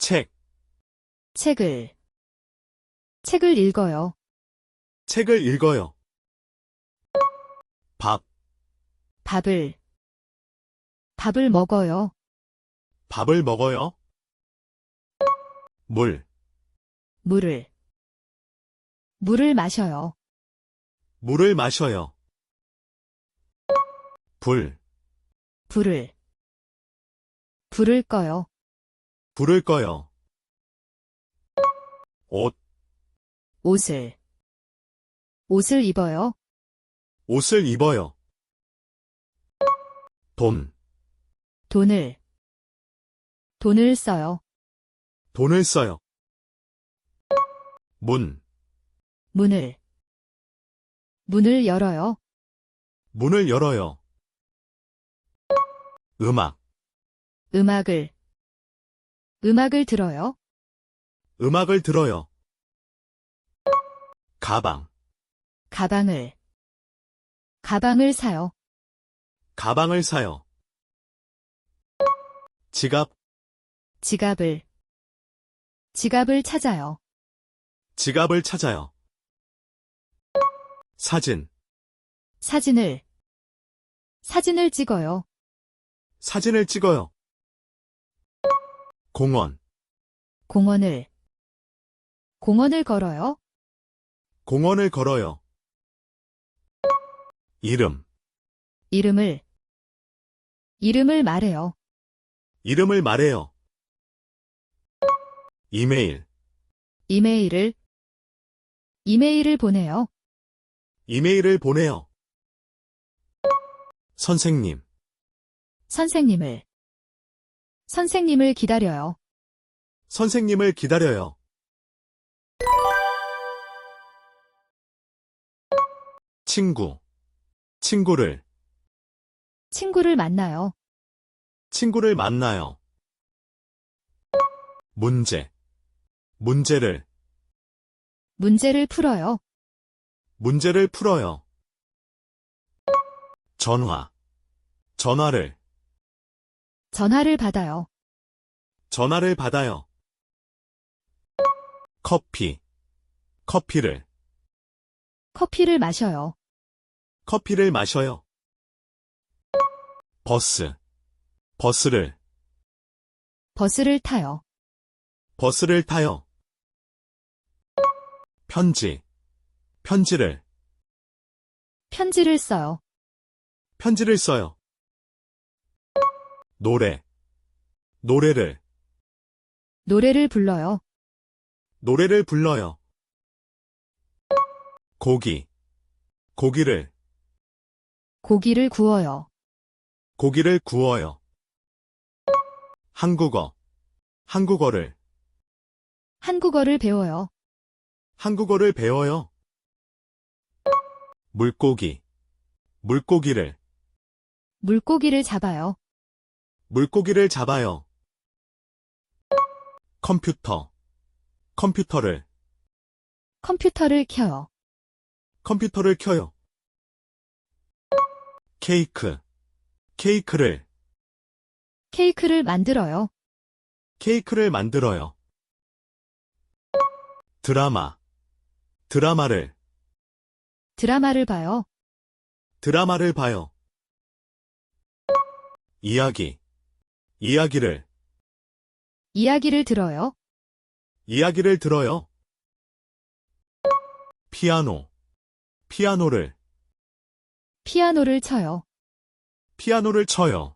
책, 책을 읽어요. 책을 읽어요. 밥, 밥을 먹어요. 밥을 먹어요. 물, 물을 마셔요. 물을 마셔요. 불, 불을 꺼요. 불을 꺼요. 옷, 옷을 입어요. 옷을 입어요. 돈, 돈을 써요. 돈을 써요. 문을 열어요. 문을 열어요. 음악을 들어요. 음악을 들어요. 가방을 사요. 가방을 사요. 지갑을 찾아요. 지갑을 찾아요. 사진을 찍어요. 사진을 찍어요. 공원을 걸어요. 공원을 걸어요. 이름을 말해요. 이름을 말해요. 이메일을 보내요. 이메일을 보내요. 선생님을 기다려요. 선생님을 기다려요. 친구를 만나요. 친구를 만나요. 문제를 풀어요. 문제를 풀어요. 전화를 받아요. 전화를 받아요. 커피를 마셔요. 커피를 마셔요. 버스를 타요. 버스를 타요. 편지를 써요. 편지를 써요. 노래를 불러요. 노래를 불러요. 고기를 구워요. 고기를 구워요. 한국어를 배워요. 한국어를 배워요. 물고기를 잡아요. 물고기를 잡아요. 컴퓨터를 켜요. 컴퓨터를 켜요. 케이크를 만들어요. 케이크를 만들어요. 드라마를 봐요. 드라마를 봐요. 이야기를 들어요. 이야기를 들어요. 피아노를 쳐요. 피아노를 쳐요.